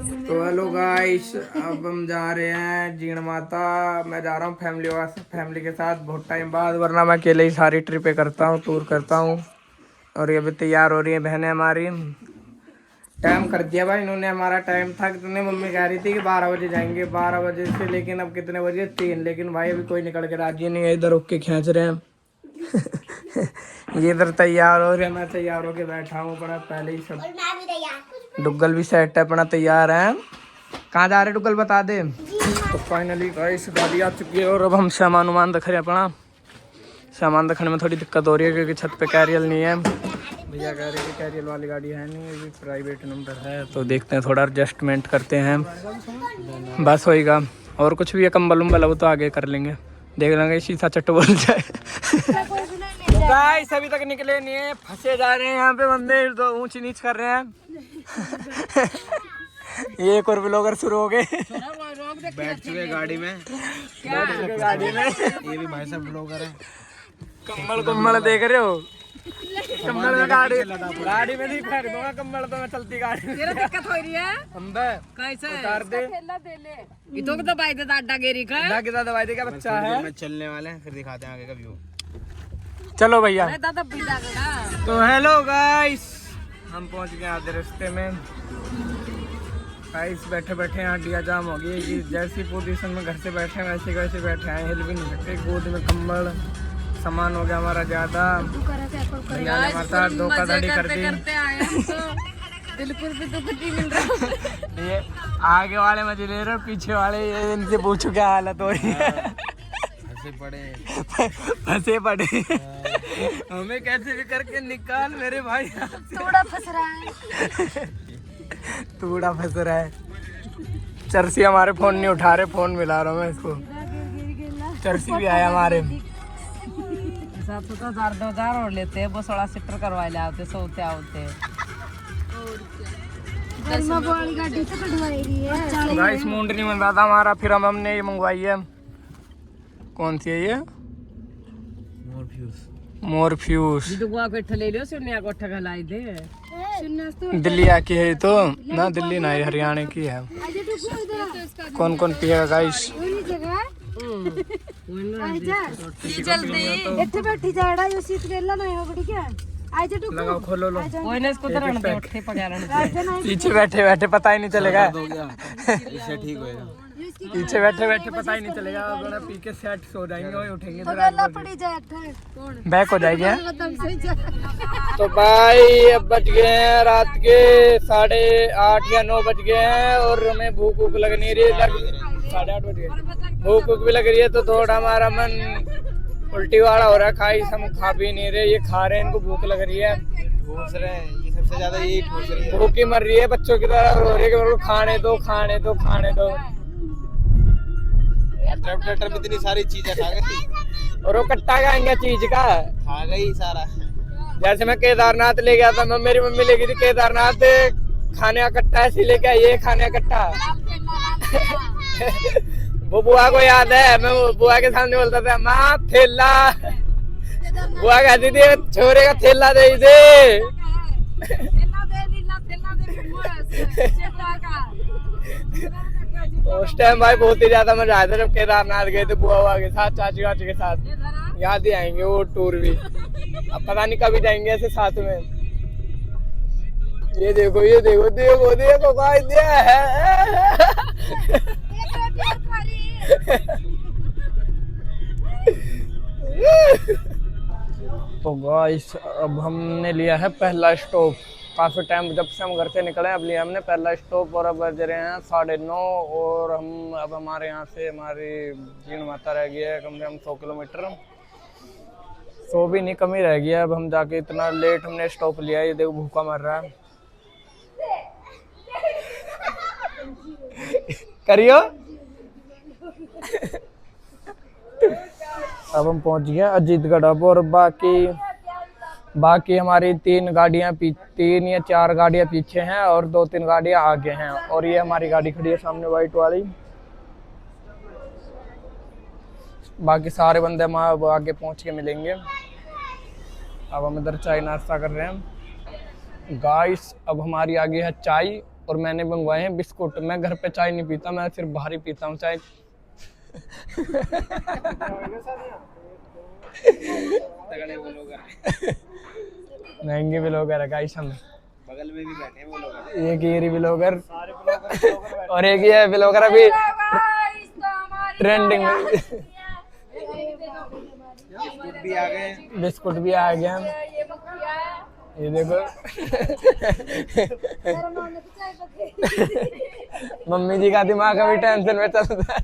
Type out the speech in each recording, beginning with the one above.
तो hello guys, अब हम जा रहे हैं जीण माता। मैं जा रहा हूँ फैमिली के साथ बहुत टाइम बाद, वरना मैं अकेले ही सारी ट्रिपें करता हूँ, टूर करता हूँ। और ये भी तैयार हो रही है बहनें हमारी। टाइम कर दिया भाई इन्होंने, हमारा टाइम था कितने, मम्मी कह रही थी कि 12 बजे जाएंगे, 12 बजे से, लेकिन अब कितने बजे, 3। लेकिन भाई अभी कोई निकल के राजी नहीं है, इधर होके खींच रहे हैं। ये इधर तैयार हो रहे हैं, मैं तैयार होके बैठा हूँ अपना पहले ही सब। डुग्गल भी सेट है अपना, तैयार है। कहाँ जा रहे डुग्गल बता दे। तो फाइनली गाइस गाड़ी आ चुकी है और अब हम सामान वामान रख रहे हैं अपना। सामान रखने में थोड़ी दिक्कत हो रही है क्योंकि छत पे कैरियल नहीं है। भैया कह रहे थे कैरियल वाली गाड़ी है नहीं, ये भी प्राइवेट नंबर है, तो देखते हैं थोड़ा एडजस्टमेंट करते हैं, बस होएगा। और कुछ भी है, कंबल उम्बल वो तो आगे कर लेंगे, देख लेंगे शीशा चट्ट बोल जाए। गाइस अभी तक निकले नहीं है, फंसे जा रहे हैं यहाँ पे बंदे, तो ऊंच नीच कर रहे हैं। ये एक और ब्लॉगर शुरू हो गए, बैठ चुके गाड़ी में। ये भी भाई साहब ब्लॉगर है। कम्बल देख रहे हो, कम्बल में गाड़ी में नहीं फेंक दूंगा कम्बल, तो मैं चलती गाड़ी में। तेरा दिक्कत हो रही है अंदर कैसे उतार दे, इतो को दबाई दे आटा गेरी का ना कितना दवाई दे, क्या बच्चा है। में चलने वाले हैं, फिर दिखाते हैं आगे का व्यू। चलो भैया। दादा पिता का। तो हेलो गाइस, हम पहुंच गए आधे रास्ते में। गाइस बैठे बैठे यहाँ डिया जाम हो गई कि जैसी पोजीशन में घर से बैठे वैसे वैसे बैठे हैं, हिल भी नहीं सकते। गोद में कंबल, सामान हो गया हमारा ज्यादा। भैया ने हमारे साथ धोखाधड़ी कर दी। बिल्कुल भी तो कुछ नहीं मिल रहा। ये आगे वाले मजे ले रहे, पीछे वाले ये इनसे पूछो क्या हालत हो रही है। फंसे पड़े हमें कैसे भी करके निकाल मेरे भाई। थोड़ा फंस रहा है। तूड़ा फंस रहा है। चरसी हमारे फोन नहीं उठा रहे, फोन मिला रहा हूँ मैं इसको। चरसी भी आया हमारे। 2000 और लेते हैं, वो 16 सीटर करवा ले आते, सोते आते। गाइस मुंड नहीं बन रहा था हमारा, फिर हमने ये मंगवाई है। कौन सी है ये? मोरफ्यूज। ले लियो, सुनिया को ठगलाई दे। दिल्ली आके है तो ना, दिल्ली ना हरियाणा की है। कौन कौन पिएगा गाइस? लगाओ खोलो लो। पीछे बैठे बैठे पता ही नहीं चलेगा। इससे ठीक होएगा। पीछे बैठे बैठे पता ही नहीं चलेगा, वरना पी के सेट सो जाएंगे और उठेंगे बैक हो जाएगी। तो भाई अब बज गए हैं रात के 8:30 या 9 बज गए हैं और हमें भूख भूख लग नहीं रही है। 8:30 बज गए, भूख भूख भी लग रही है, तो थोड़ा हमारा मन उल्टी वाला हो रहा है। खाई हम खा भी नहीं रहे, ये खा रहे हैं, इनको भूख लग रही है, ठूस रहे हैं, ये सबसे ज्यादा यही ठूस रही है। भूख ही मर रही है, बच्चों की तरह रो रही है कि खाने दो खाने दो खाने दो। ट्रैक्टर में इतनी सारी चीजें खा गई, और वो कट्टा खाएंगे चीज का, खा गई सारा। जैसे मैं केदारनाथ ले गया था, मेरी मम्मी ले गई थी केदारनाथ, खाने का कट्टा ऐसे लेके आई, ये खाने का कट्टा। वो बुआ को याद है, मैं बुआ के सामने बोलता था, माँ थैला। बुआ कहती थी छोरे का थैला दे दे। उस टाइम भाई बहुत ही ज्यादा मजा आया था जब केदारनाथ गए थे बुआ के साथ, चाची वाची के साथ। याद ही आएंगे वो टूर भी, अब पता नहीं कभी जाएंगे ऐसे साथ में। ये देखो ये देखो देखो देखो भाई तो गाइस अब हमने लिया है पहला स्टॉप। काफ़ी टाइम जब से हम घर से निकले अब लिया हमने पहला स्टॉप, और अब बज रहे हैं 9:30 और हम अब हमारे यहाँ से हमारी जीण माता रह गई है कम से कम 100 किलोमीटर। 100 भी नहीं, कम ही रह गया। अब हम जाके इतना लेट हमने स्टॉप लिया, ये देखो भूखा मर रहा है। करियो। अब हम पहुंच गए अजीतगढ़। अब और बाकी हमारी 3 या 4 गाड़ियां पीछे हैं और 2-3 गाड़ियां आगे हैं, और ये हमारी गाड़ी खड़ी है सामने वाइट वाली। बाकी सारे बंदे हम आगे पहुंच के मिलेंगे। अब हम इधर चाय नाश्ता कर रहे हैं गाइस। अब हमारी आगे है चाय और मैंने मंगवाए हैं बिस्कुट। मैं घर पे चाय नहीं पीता, मैं सिर्फ बाहर ही पीता हूँ चाय। महंगे ब्लॉगर है गाइस हम। बगल में भी बैठे हैं वो लोग। एक ये ब्लॉगर और एक ये ब्लॉगर अभी ट्रेंडिंग में। भी आ गए। बिस्कुट भी आ गया। ये देखो मम्मी जी का दिमाग अभी टेंशन में चल रहा है।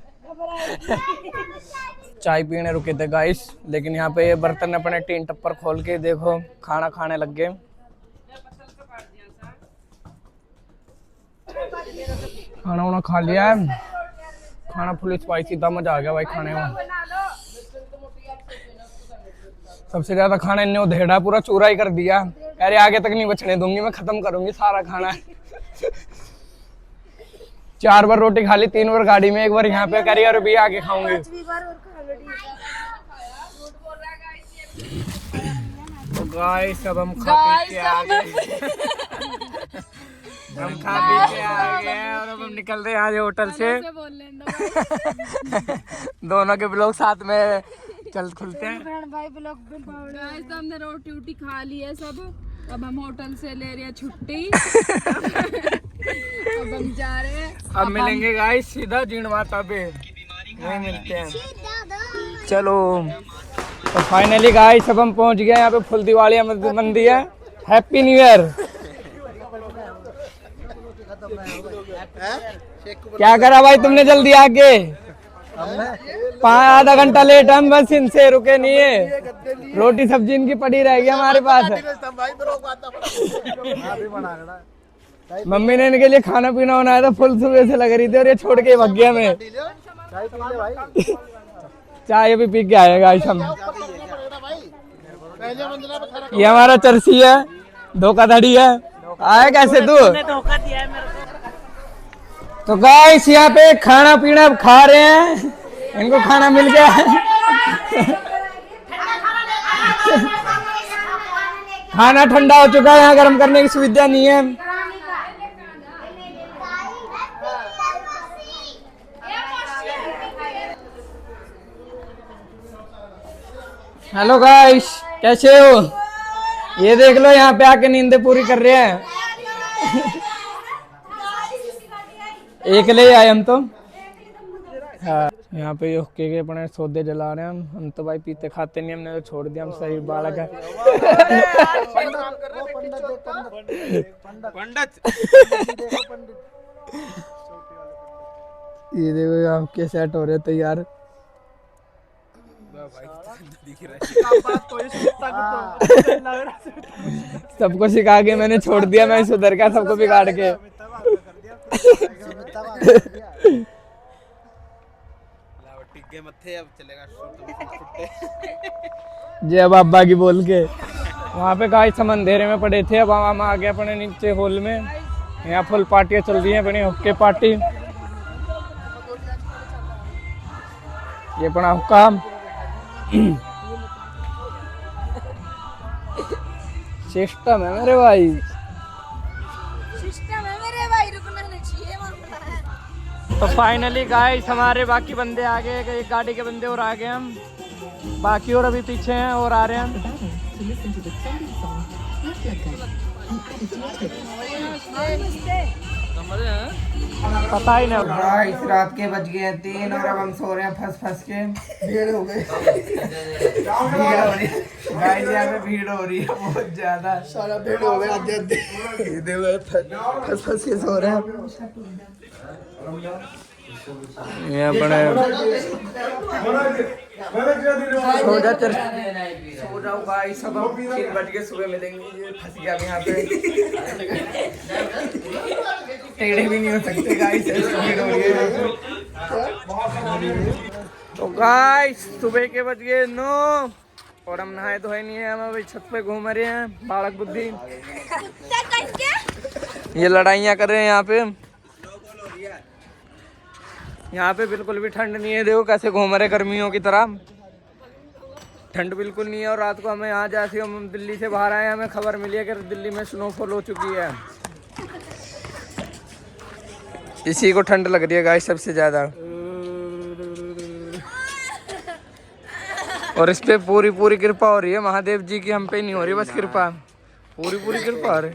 चाय पीने रुके थे गाइस, लेकिन यहाँ पे ये बर्तन अपने टीन टप्पर खोल के देखो खाना खाने लग गए। खाना वाना खा लिया है, खाना फुल स्पाइसी था, मजा आ गया भाई खाने में। सबसे ज्यादा खाना इन्हें उधेड़ा, पूरा चूरा ही कर दिया। अरे आगे तक नहीं बचने दूंगी, मैं खत्म करूंगी सारा खाना। 4 बार रोटी खा ली, 3 बार गाड़ी में, 1 बार यहाँ पे करी और भी आगे खाऊंगी। तो गाइस अब हम खा पी के आ गए। हम खा पी के आ गए और अब हम निकल रहे हैं आज होटल से। दोनों के ब्लॉग साथ में चल खुलते हैं। भाई ब्लॉग गाइस हमने रोटी वोटी खा ली है सब। अब हम होटल से ले रहे हैं छुट्टी। अब हम जा रहे हैं। अब मिलेंगे गाइस सीधा जीण माता पे, वहीं मिलते हैं। चलो तो फाइनली गाइस अब हम पहुंच गए यहाँ पे। फुल दिवाली मंदी है। Happy new year. क्या करा भाई तुमने जल्दी आगे? आधा घंटा लेट हम बस इनसे रुके नहीं है। रोटी सब्जी इनकी पड़ी रहेगी हमारे पास। मम्मी ने इनके लिए खाना पीना बनाया था, फुल सुबह से लग रही थी और ये छोड़ के भाग गया। मैं चाय अभी पी के आएगा हम। ये हमारा चर्सी है, धोखाधड़ी है। आए कैसे तू? तो गाइस यहाँ पे खाना पीना खा रहे हैं, इनको खाना मिल गया है। खाना ठंडा हो चुका है, यहाँ गर्म करने की सुविधा नहीं है। हेलो गाइस, कैसे हो? ये देख लो यहाँ पे आके नींदें पूरी कर रहे हैं। एक ले आए हम तो। हाँ यहाँ पे योके के अपने सौदे जला रहे हैं हम तो भाई पीते खाते नहीं, हमने तो छोड़ दिया। हम सही बालक है। ये देखो आपके सेट हो रहे तैयार। सबको सिखा के मैंने छोड़ दिया, मैं सुधर गया सबको बिगाड़ के। जी अब अब्बा की बोल के वहाँ पे गाइस हम अंधेरे में पड़े थे। अब हम आ गए अपने नीचे हॉल में। यहाँ फुल पार्टियाँ चल रही हैं, अपनी हुक्के पार्टी। ये अपना हुक्का सिस्टम है मेरे भाई, सिस्टम है मेरे भाई, रुकना नहीं चाहिए। तो फाइनली गाइस हमारे बाकी बंदे आ गए। एक गाड़ी के बंदे और आ गए हम, बाकी और अभी पीछे हैं और आ रहे हैं। पता ही नहीं। गाइस रात के बज गए 3 और अब हम सो रहे हैं फंस फंस के। भीड़ हो गई, भीड़ हो रही है गाइस, यहाँ पे भीड़ हो रही है बहुत ज्यादा। सारा भीड़ हो गया, फंस फंस के सो रहे हैं। ये अपने सो जाओ गाइस, सब 3 बज के सुबह मिलेंगे। ये फंस गया यहाँ पे, टेढ़े भी नहीं हो सकते गाइस, ऐसी भीड़ हो रही है। तो गाइस सुबह के बज गए 9 और हम नहाए धोए नहीं है। हम अभी छत पे घूम रहे हैं बालक बुद्धि। ये लड़ाइयाँ कर रहे हैं यहाँ पे। यहाँ पे बिल्कुल भी ठंड नहीं है, देखो कैसे घूम रहे गर्मियों की तरह। ठंड बिल्कुल नहीं है। और रात को हमें यहाँ जैसे हम दिल्ली से बाहर आए, हमें खबर मिली है कि दिल्ली में स्नोफॉल हो चुकी है। इसी को ठंड लग रही है गाइस सबसे ज्यादा। और इस पे पूरी पूरी कृपा हो रही है महादेव जी की, हम पे नहीं हो रही बस कृपा, पूरी पूरी कृपा हो रही।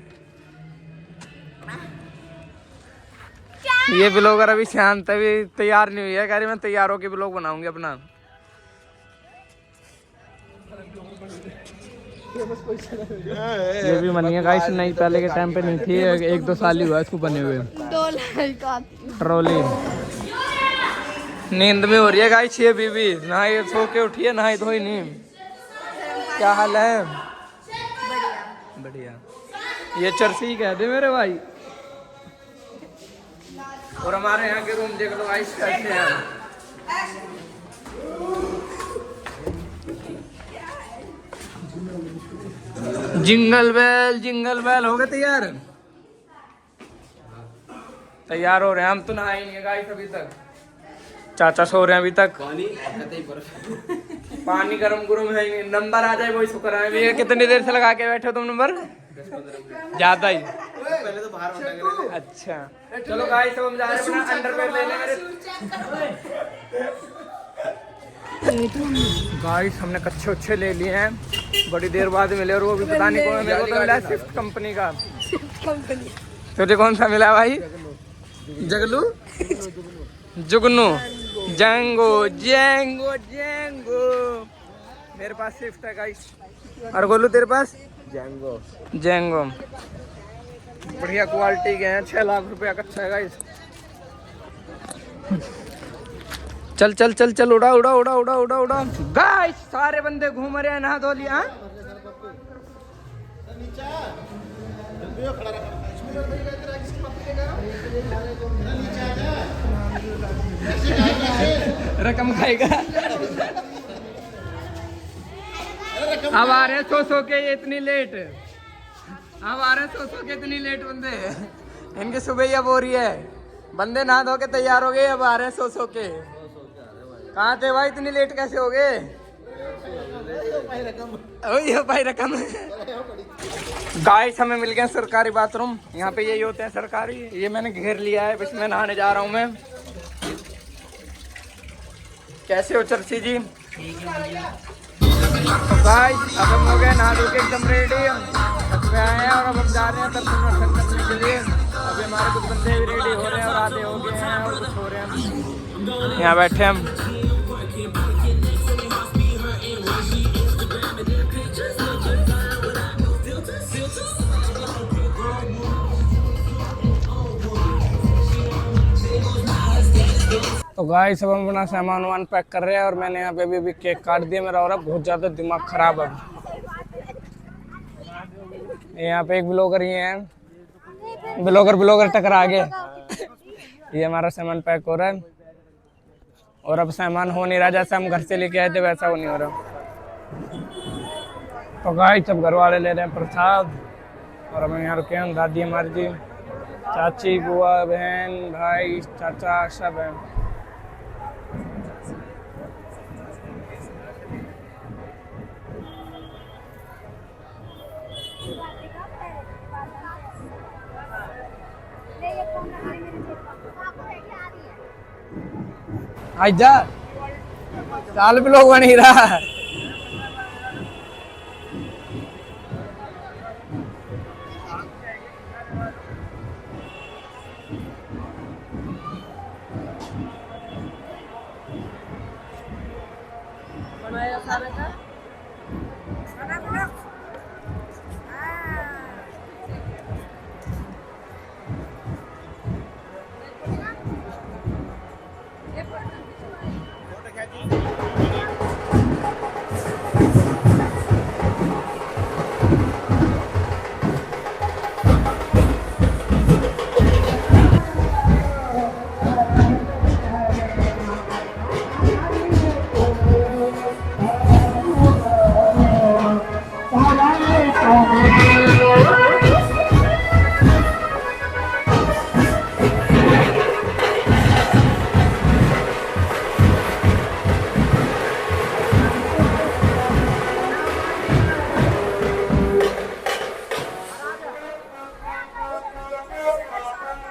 ये ब्लॉगर अभी शांत अभी तैयार नहीं हुई है, कह रही मैं तैयार होकर ब्लॉग बनाऊंगी अपना। ये भी बनी है गाइस, नहीं पहले के टाइम पे नहीं थी, 1-2 साल ही हुआ इसको बने हुए। ट्रॉली नींद में हो रही है गाइस ये बीबी, ना ये सो के उठी है, ना ही धोई नहीं। क्या हाल है? बढ़िया। ये चर्सी कहते मेरे भाई। और हमारे यहाँ के रूम देख लो गाइस कैसे हैं। जिंगल बेल हो गए तैयार? तैयार हो रहे हैं हम, तो नहाए नहीं है गाइस अभी तक। चाचा सो रहे हैं अभी तक। पानी गरम है, नंबर आ जाए वही शुक्र है। भैया कितनी देर से लगा के बैठे हो तुम नंबर? ज्यादा ही पहले तो बाहर। अच्छा चलो गाइस अब हम जा रहे हैं अपना अंडरवेयर लेने। गाइस हमने कच्चे अच्छे ले लिए हैं, बड़ी देर बाद मिले, और वो भी पता नहीं कौन। मेरे को तो मिला है स्विफ्ट कंपनी का। तुझे कौन सा मिला भाई? जगलू जुगनू जेंगो मेरे पास स्विफ्ट है गाइस। और गोलू तेरे पास? जेंगो बढ़िया क्वालिटी के हैं, 6 लाख रुपया कच्चा है गाइस। चल उड़ा गाइस। सारे बंदे घूम रहे हैं, नहा धो लिया। रकम खाएगा। अब आ रहे सो के इतनी लेट, अब आ रहे सो के इतनी लेट बंदे। इनकी सुबह अब हो रही है, बंदे नहा धो के तैयार हो गए, अब आ रहे हैं सो के। कहाँ थे भाई, इतनी लेट कैसे हो गए? भाई रकम। गाइस हमें मिल गया सरकारी बाथरूम, यहाँ पे यही होते हैं सरकारी। ये मैंने घेर लिया है, इसमें नहाने जा रहा हूँ मैं। कैसे हो चर्ची जी? तो गाइस अब हम हो गए नहा धो के एकदम रेडी, आए हैं और अब हम जा रहे हैं दर्शन करने के लिए। अभी हमारे कुछ बंदे भी रेडी हो रहे हैं और आधे हो गए हैं और कुछ हो रहे हैं। यहाँ बैठे हम। तो गाइस अब हम अपना सामान पैक कर रहे हैं, और मैंने यहाँ पे भी केक काट दिया मेरा, और अब बहुत ज़्यादा दिमाग खराब है। यहाँ पे एक ब्लॉगर ये है, ब्लॉगर टकरा गए। ये हमारा सामान पैक हो रहा है, और अब सामान हो नहीं रहा जैसा हम घर से लेके आए थे वैसा हो नहीं हो रहा। तो गाइस सब घर वाले ले रहे हैं प्रसाद, और हम यहाँ रुके हैं। दादी हमारी जी, चाची, बुआ, बहन, भाई, चाचा सब हैं। आजा साल भी लोग बन ही रहा।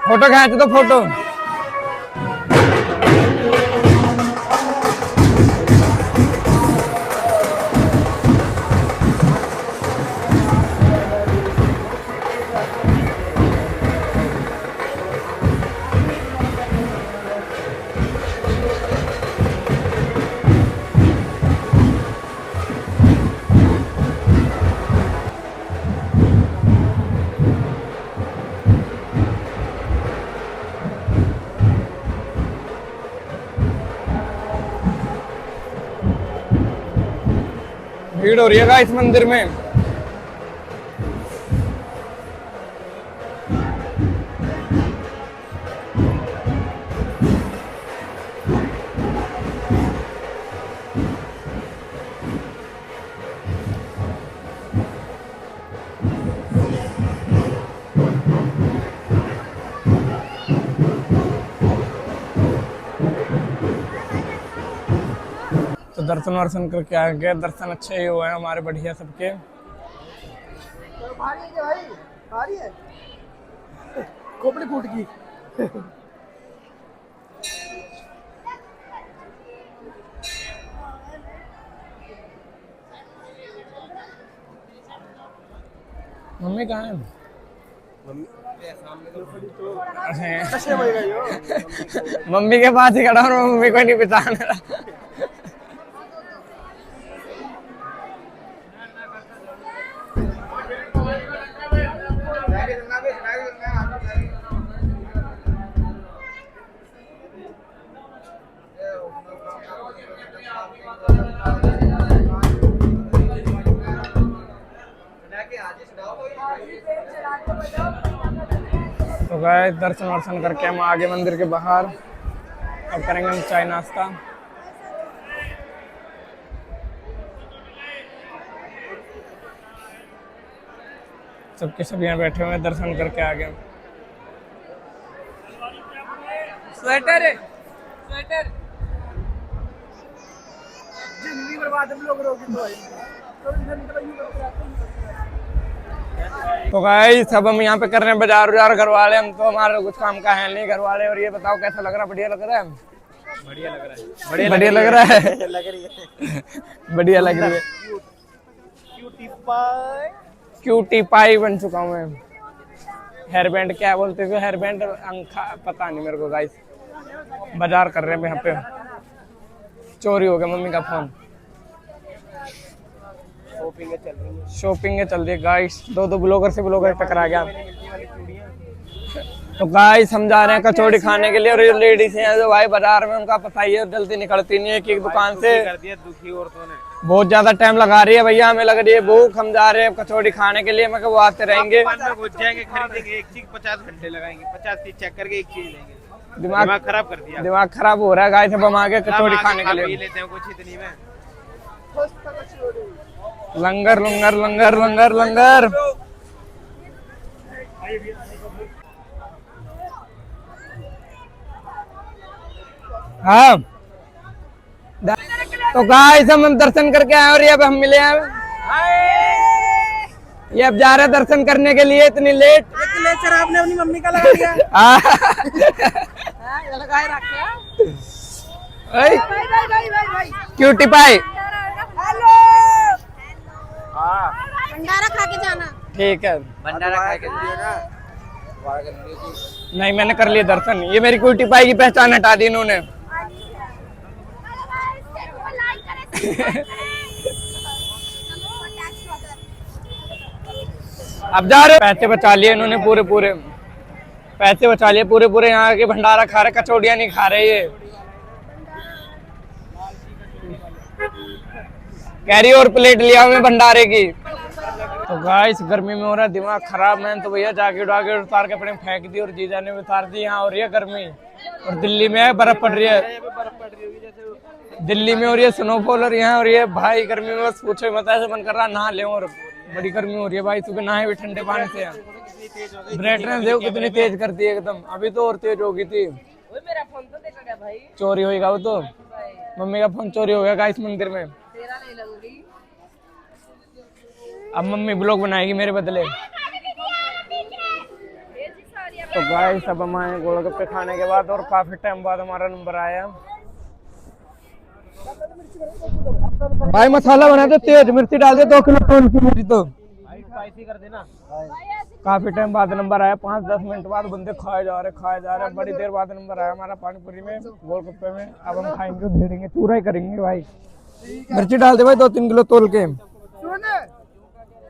फोटो खींच दो फोटो। भीड़ हो रही है गाइस मंदिर में। तो दर्शन वर्शन करके आ गए, दर्शन अच्छे ही हुए हमारे, बढ़िया सबके। भारी है क्या भाई? भारी है खोपड़ी फूट गई। मम्मी कहाँ है? मम्मी के पास ही खड़ा हूँ, मम्मी को नहीं पहचान रहा। तो गए दर्शन वर्शन करके हम आगे मंदिर के बाहर, अब करेंगे हम चाय नाश्ता। सबके सब यहाँ बैठे हुए हैं, दर्शन करके आ गए। स्वेटर है, स्वेटर। जिंदगी बर्बाद हम लोग रोगी तो गाइस सब हम यहाँ पे कर रहे हैं बाजार उजार, घर वाले हम तो हमारे कुछ काम का है नहीं घर वाले। और ये बताओ कैसा लग रहा है? बढ़िया लग रहा है? बढ़िया लग रहा है। बढ़िया लग रहा है। लग रही है। बढ़िया लग रही है। क्यूटी पाई बन चुका हूँ मैं। हेयर बैंड क्या बोलते थे? हेयर बैंड अंखा पता नहीं मेरे को गाइस। बाजार कर रहे हैं यहाँ पे। चोरी हो गया मम्मी का फोन। शॉपिंग चल रही है गाइस। दो ब्लॉगर से ब्लॉगर टकरा गया। तो गाइस हम जा रहे हैं कचौड़ी खाने के लिए। और ये लेडीज हैं जो भाई बाजार में, उनका पता ही है जल्दी निकलती नहीं है। एक दुकान से दुखी औरतों ने बहुत ज्यादा टाइम लगा रही है। भैया हमें लग रही है भूख, हम जा रहे हैं कचौड़ी खाने के लिए। मैं वो आते रहेंगे, जाएंगे खरीदेंगे, एक चीज 50 घंटे लगाएंगे, 50 चीज चेक करके एक चीज लेंगे। दिमाग खराब कर दिया। दिमाग खराब हो रहा है गाइस। अब हम आगे कचौड़ी खाने के लिए लेते हैं कुछ इतनी में। लंगर लंगर लंगर लंगर लंगर। हाँ तो गाइस हम दर्शन करके आए और ये अब हम मिले हैं। ये अब जा रहे हैं दर्शन करने के लिए। इतनी लेट लेक्चर आपने अपनी मम्मी का लगा दिया। लगाए रखे। क्यूटी पाई भंडारा खा के जाना। ठीक है, भंडारा खा के ना। नहीं मैंने कर लिया दर्शन। ये मेरी क्यूटी पाई की पहचान हटा दी इन्होंने। अब जा रहे, पैसे बचा लिए इन्होंने पूरे पूरे। पैसे बचा लिए पूरे पूरे। यहाँ के भंडारा खा रहे, कचौड़ियाँ नहीं खा रहे। ये कैरी और प्लेट लिया मैं भंडारे की। तो गाइस गर्मी में हो रहा है दिमाग खराब। मैंने तो भैया जैकेट वाकेट उतार के अपने फेंक दी और जीजा ने उतार दी। यहाँ हो रही है गर्मी और दिल्ली में बर्फ पड़ रही है। दिल्ली में हो रही है स्नोफॉल और यहाँ हो रही है भाई गर्मी में। बस पूछो मत, ऐसे मन कर रहा नहा ले। और बड़ी गर्मी हो रही है भाई। सुबह नहाए भी ठंडे पानी से। ब्राइटनेस देखो कितनी तेज कर दी एकदम। अभी तो और तेज हो गई थी। मेरा फोन तो देखा गया भाई। चोरी होगा वो तो। मम्मी का फोन चोरी हो गया गाइस मंदिर में। तेरा नहीं लगूंगी। अब मम्मी ब्लॉग बनाएगी मेरे बदले। तो गाइस अब हम आए गोलगप्पे खाने के बाद और काफी टाइम बाद हमारा नंबर आया। भाई मसाला बना दे, तेज मिर्ची डाल दे 2 किलो टोल की मिर्ची। तो स्पाइसी कर देना। काफी टाइम बाद नंबर आया। 5-10 मिनट बाद बंदे खाए जा रहे। बड़ी देर बाद नंबर आया हमारा पानीपुरी में, गोलगप्पे में। अब हम खाएंगे, धेड़ेंगे, चूरा ही करेंगे भाई। मिर्ची डाल दे भाई 2-3 किलो तोल के।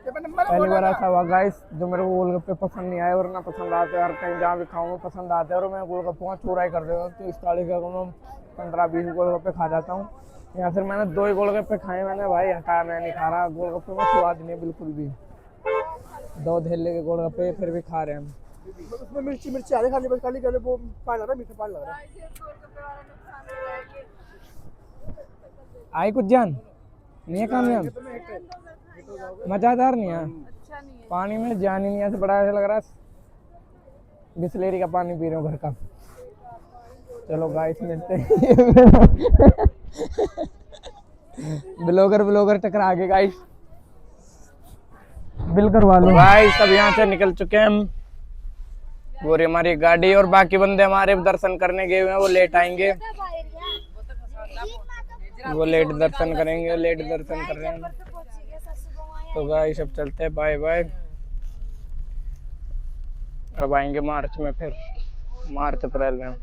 पहली बार ऐसा हुआ गाइस जो मेरे को गोलगप्पे पसंद नहीं आए। और ना पसंद आते, हर टाइम जहाँ भी खाऊंगा पसंद आते हैं। और मैं गोलगप्पों का चूरा ही कर देता हूँ। 30-40 का मैं 15-20 गोलगप्पे खा जाता हूँ। या फिर मैंने 2 ही गोलगप्पे खाए मैंने भाई, हटा मैं नहीं खा रहा गोलगप्पे में, स्वाद नहीं है बिल्कुल भी। 2 धेले के गोलगप्पे फिर भी खा रहे हैं हम। उसमें मिर्ची आधे खाली, बस खाली कर वो पानी लग रहा है, मीठा पानी लग रहा है। आई कुछ जान नहीं है कामयाब, मज़ेदार नहीं है, पानी में जान ही नहीं, ऐसे बड़ा ऐसा लग रहा है बिस्लेरी का पानी पी रहे हो घर का। चलो गाइस मिलते हैं। ब्लॉगर टकरा गए गाइस, बिल करवा लो गाइस। सब यहाँ से निकल चुके हैं हम, वो रही हमारी गाड़ी, और बाकी बंदे हमारे दर्शन करने गए हुए हैं, वो लेट आएंगे, वो लेट दर्शन करेंगे, लेट दर्शन कर रहे हैं। तो गाइस सब चलते हैं, बाय बाय। अब आएंगे मार्च में, फिर मार्च अप्रैल में।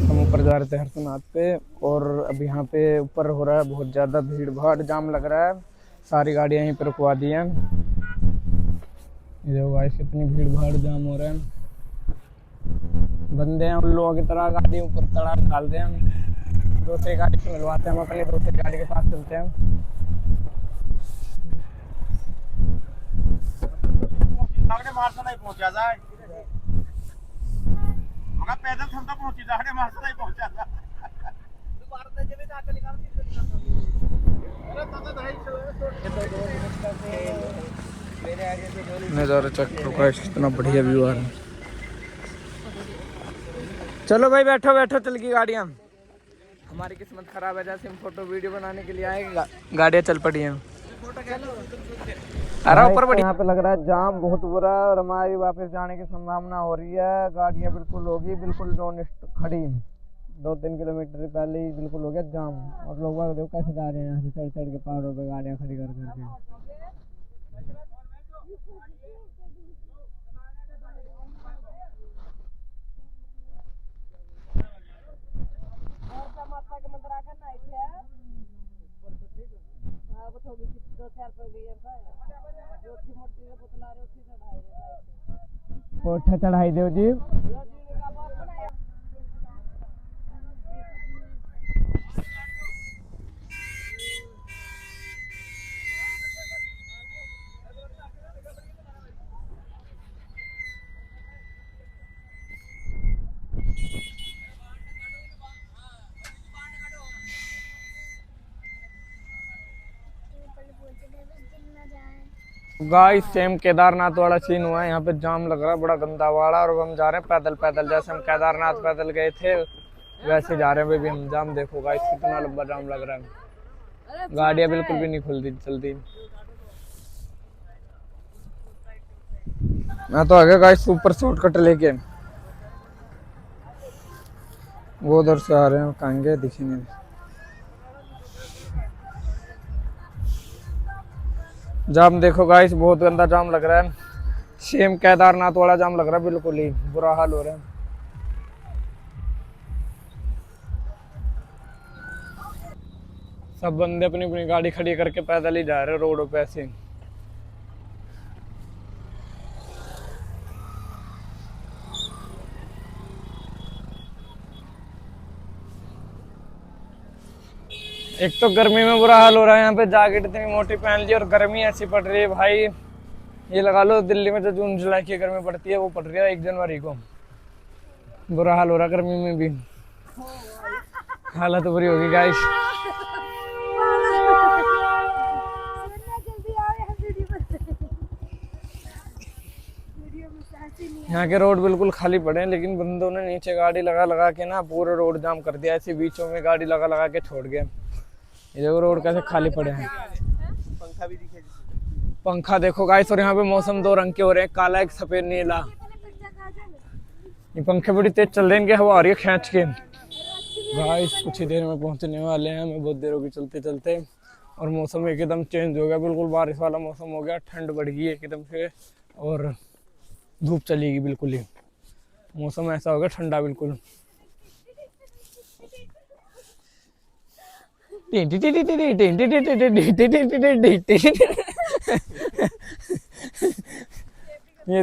हम ऊपर जा रहे थे हरसनाथ पे, और अब यहाँ पे ऊपर हो रहा है बहुत ज़्यादा भीड़ भाड़, जाम लग रहा है, सारी गाड़ियाँ यहीं पे रुकवा दी हैं। ये देखो गाइस कितनी भीड़ भाड़ जाम हो रहा है, बंदे हैं उन लोगों की तरह गाड़ी ऊपर तड़ा डाल दें हम, दूसरी गाड़ी से मिलवाते हैं, हम अपनी दूसरी गाड़ी के पास चलते हैं। पहुंचा जाए मगर पैदल हम तो पहुंची जाके मार्च नहीं पहुंचा था। नज़ारा चेक करो गाइस, कितना बढ़िया व्यू आ रहा है। चलो भाई बैठो बैठो, चल गई गाड़ियाँ। हमारी किस्मत खराब है, जैसे हम फोटो वीडियो बनाने के लिए आए, गाड़ियाँ चल पड़ी हैं। अरे ऊपर बढ़िया। यहाँ पे लग रहा है जाम बहुत बुरा, और हमारी वापस जाने की संभावना हो रही है। गाड़ियाँ बिल्कुल होगी, बिल्कुल नॉन खड़ी, 2-3 किलोमीटर पहले ही बिल्कुल हो गया जाम, और लोग देखो कैसे जा रहे हैं यहाँ से चढ़ चढ़ के पहाड़ों पे गाड़ियाँ खड़ी कर करके। कोठा चढ़ाई दो जी। गाइस सेम केदारनाथ वाला सीन हुआ है, यहाँ पे जाम लग रहा है बड़ा गंदा वाला, और हम जा रहे हैं पैदल पैदल, जैसे हम केदारनाथ पैदल गए थे वैसे जा रहे हैं बेबी हम। जाम देखो गाइस कितना लंबा जाम लग रहा है, गाड़ियाँ बिल्कुल भी नहीं खुलती चलती। मैं तो आ गया गाइस ऊपर शॉर्टकट लेके, वो उधर से आ रहे हैं, कहाँ गए दिखे नहीं। जाम देखो गाइस बहुत गंदा जाम लग रहा है, सेम केदारनाथ वाला जाम लग रहा है, बिल्कुल ही बुरा हाल हो रहा है। सब बंदे अपनी अपनी गाड़ी खड़ी करके पैदल ही जा रहे हैं रोडों पे ऐसे। एक तो गर्मी में बुरा हाल हो रहा है, यहाँ पे जैकेट इतनी मोटी पहन ली और गर्मी ऐसी पड़ रही है भाई, ये लगा लो दिल्ली में जो जून जुलाई की गर्मी पड़ती है वो पड़ रही है 1 जनवरी को। बुरा हाल हो रहा है गर्मी में भी। हालत बुरी होगी गाइस। यहाँ के रोड बिल्कुल खाली पड़े हैं, लेकिन बंदों ने नीचे गाड़ी लगा लगा के ना पूरे रोड जाम कर दिया। ऐसे बीचों में गाड़ी लगा लगा के छोड़ गए। ये देखो रोड कैसे खाली पड़े हैं। पंखा भी दिखे। पंखा देखो गाइस। और यहाँ पे मौसम दो रंग के हो रहे हैं, काला एक सफेद नीला। ये पंखे बड़ी तेज चल रहे हैं, इनकी हवा आ रही है खींच के। गाइस कुछ ही देर में पहुंचने वाले हैं, हमें बहुत देर होगी चलते चलते। और मौसम एकदम चेंज हो गया, बिल्कुल बारिश वाला मौसम हो गया। ठंड बढ़ गई एकदम से और धूप चलेगी बिल्कुल ही। मौसम ऐसा हो गया ठंडा बिल्कुल। ये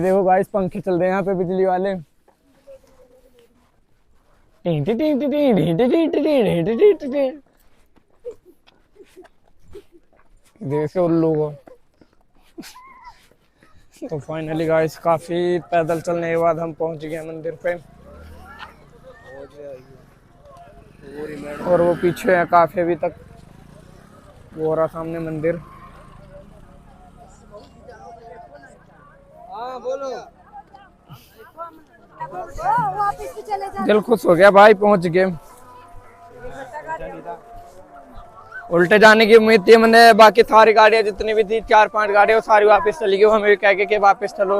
देखो गाइस पंखे चल रहे हैं यहाँ पे बिजली वाले। देखो उल्लू को। तो फाइनली गाइस काफी पैदल चलने के बाद हम पहुंच गए मंदिर पे। और वो पीछे है काफी अभी तक, वो रहा सामने मंदिर। हाँ बोलो। दिल खुश हो गया भाई, पहुंच गए। उल्टे जाने की उम्मीद थी मैंने, बाकी सारी गाड़ियां जितनी भी थी 4-5 गाड़ियां वो सारी वापस चली गई। हमें भी कह के वापस चलो,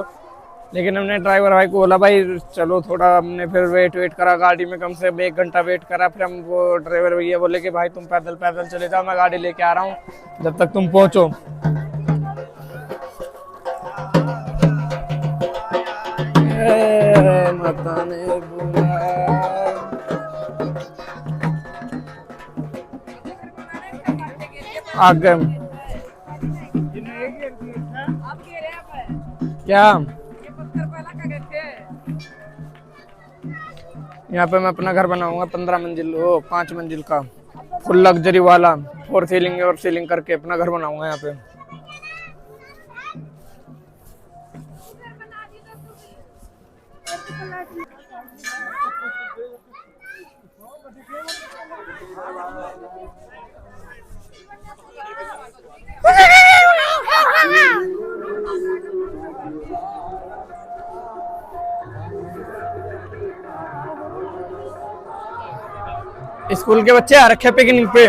लेकिन हमने ड्राइवर भाई को बोला भाई चलो थोड़ा। हमने फिर वेट करा गाड़ी में, कम से कम 1 घंटा वेट करा। फिर हम वो ड्राइवर भैया बोले कि भाई तुम पैदल चले जाओ, मैं गाड़ी लेके आ रहा हूँ जब तक तुम पहुंचो। माता ने आगे क्या यहाँ पे मैं अपना घर बनाऊंगा 15 मंजिल, 5 मंजिल का फुल लग्जरी वाला। 4 सीलिंग और सीलिंग करके अपना घर बनाऊंगा यहाँ पे। स्कूल के बच्चे आ रखे पिकनिक पे।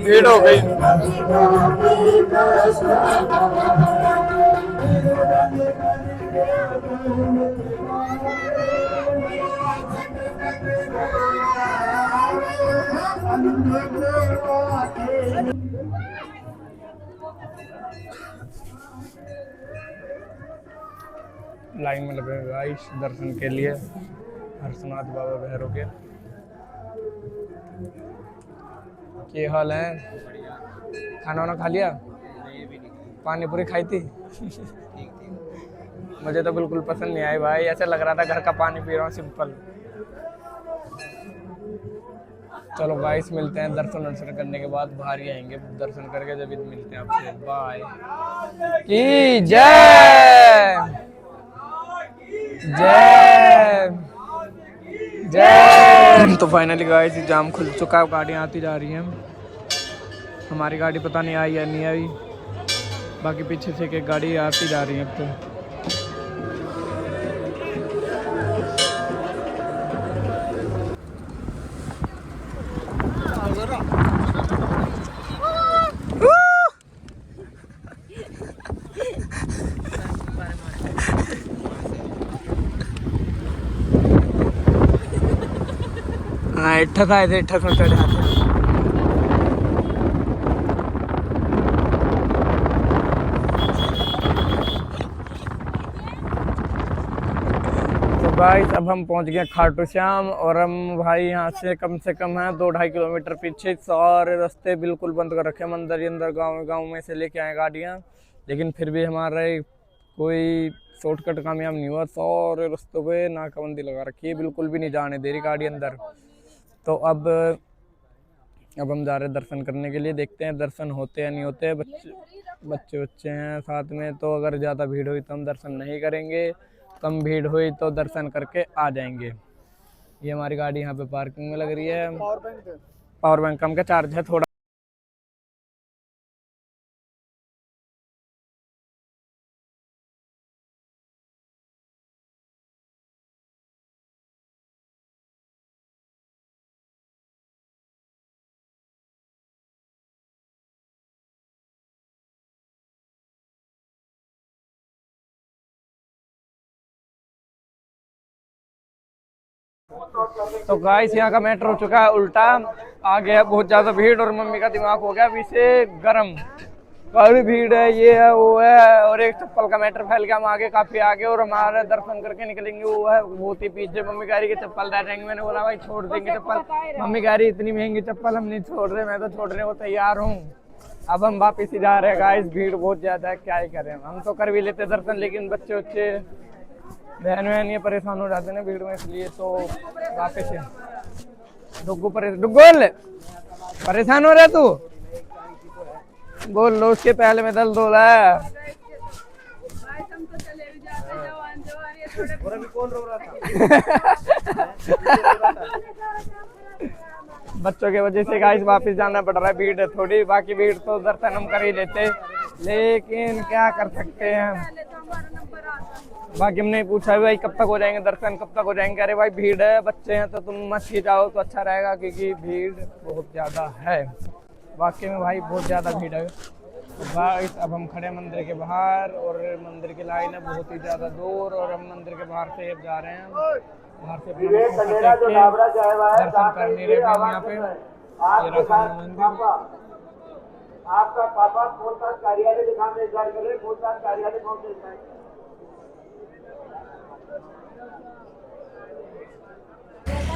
भीड़ हो गई। लाइन में लगे गाइस दर्शन के लिए हर्षनाथ बाबा भैरव के। क्या हाल है? खाना वाना खा लिया? पानी पूरी खाई थी? मुझे तो बिल्कुल पसंद नहीं आई भाई, ऐसा लग रहा था घर का पानी पी रहा हूँ सिंपल। चलो गाइस मिलते हैं दर्शन करने के बाद, बाहर ही आएंगे दर्शन करके, जब मिलते हैं आपसे। बाय की जय जय जय। तो फाइनली गाइस जाम खुल चुका है, गाड़ियाँ आती जा रही हैं। हमारी गाड़ी पता नहीं आई या नहीं आई, बाकी पीछे से एक गाड़ी आती जा रही है अब तो। हाँ इट्ठा था, ऐसे इट्ठा सुन चढ़े आते। तो गाइस अब हम पहुंच गए खाटू श्याम, और हम भाई यहाँ से कम है 2-2.5 किलोमीटर पीछे। सारे रास्ते बिल्कुल बंद कर रखे हैं, अंदर गांव में से लेके आए गाड़ियाँ, लेकिन फिर भी हमारे कोई शॉर्टकट कामयाब नहीं हुआ। सारे रास्तों पे नाकाबंदी लगा रखी है, बिल्कुल भी नहीं जाने दे रही गाड़ी अंदर। तो अब हम जा रहे हैं दर्शन करने के लिए, देखते हैं दर्शन होते या नहीं होते। बच्चे हैं साथ में, तो अगर ज़्यादा भीड़ हुई तो हम दर्शन नहीं करेंगे, कम भीड़ हुई तो दर्शन करके आ जाएंगे। ये हमारी गाड़ी यहाँ पे पार्किंग में लग रही है। पावर बैंक कम का चार्ज है थोड़ा। तो गाइस यहाँ का मैटर हो चुका है उल्टा, आ गया बहुत ज्यादा भीड़ और मम्मी का दिमाग हो गया अभी से गरम। काफी भीड़ है, ये है वो है, और एक चप्पल का मैटर फैल गया। हम आगे काफी आगे और हमारे दर्शन करके निकलेंगे, वो है बहुत ही पीछे। मम्मी कह रही कि चप्पल रह जाएंगे, मैंने बोला भाई छोड़ देंगे चप्पल। मम्मी कह रही इतनी महंगी चप्पल हम नहीं छोड़ रहे, मैं तो छोड़ने को तैयार हूँ। अब हम वापिस ही जा रहे हैं गाइस, भीड़ बहुत ज्यादा है, क्या ही करें। हम तो कर भी लेते दर्शन, लेकिन बच्चे बहन ये परेशान हो जाते हैं ना भीड़ में, इसलिए तो वापस है। डुग्गू परेशान हो रहा तू, बोल लो उसके पहले में दल दो है। बच्चों के वजह से गाइस वापस जाना पड़ रहा है, भीड़ है थोड़ी, बाकी भीड़ तो दर्शन हम कर ही लेते, लेकिन क्या कर सकते हैं। बाकी हमने पूछा भाई कब तक हो जाएंगे दर्शन, कब तक हो जाएंगे। अरे भाई भीड़ है, बच्चे हैं, तो तुम मत ही जाओ तो अच्छा रहेगा, क्योंकि भीड़ बहुत ज़्यादा है। वाकई में भाई बहुत ज़्यादा भीड़ है। तो गाइस अब हम खड़े मंदिर के बाहर, और मंदिर की लाइन है बहुत ही ज़्यादा दूर, और हम मंदिर के बाहर से अब जा रहे हैं। बाहर से अपना दर्शन कर नहीं रहे हम यहाँ पे। ये रखा मंदिर। आपका पापा पूछताछ कार्यालय दिखाने इंतजार कर रहे, पूछताछ कार्यालय पहुंचे।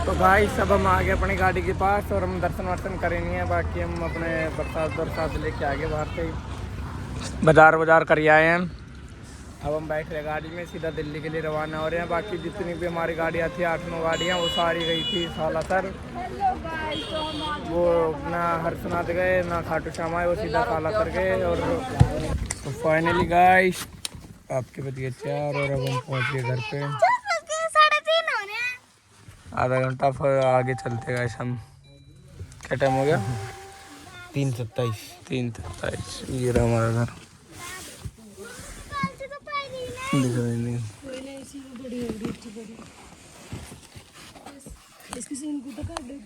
तो भाई सब हम आ गए अपनी गाड़ी के पास, और हम दर्शन वर्शन करे नहीं है। बाकी हम अपने बरसात लेके आ गए, बाहर से बाजार कर आए हैं। अब हम बैठ रहे गाड़ी में, सीधा दिल्ली के लिए रवाना हो रहे हैं। बाकी जितनी भी हमारी गाड़ियाँ थी 8-9 गाड़ियाँ, वो सारी गई थी सालासर। वो ना हरसनाथ गए, ना खाटू श्याम आए, वो सीधा सालासर गए। और तो फाइनली गाइस आपके बजे 4 और अब हम पहुँच गए घर पे। आधा घंटा फिर आगे चलते गाइस हम। क्या टाइम हो गया? 3:27। ये रहा हमारा घर, दिख रहा नहीं। इसकी सीन को तो काट दे।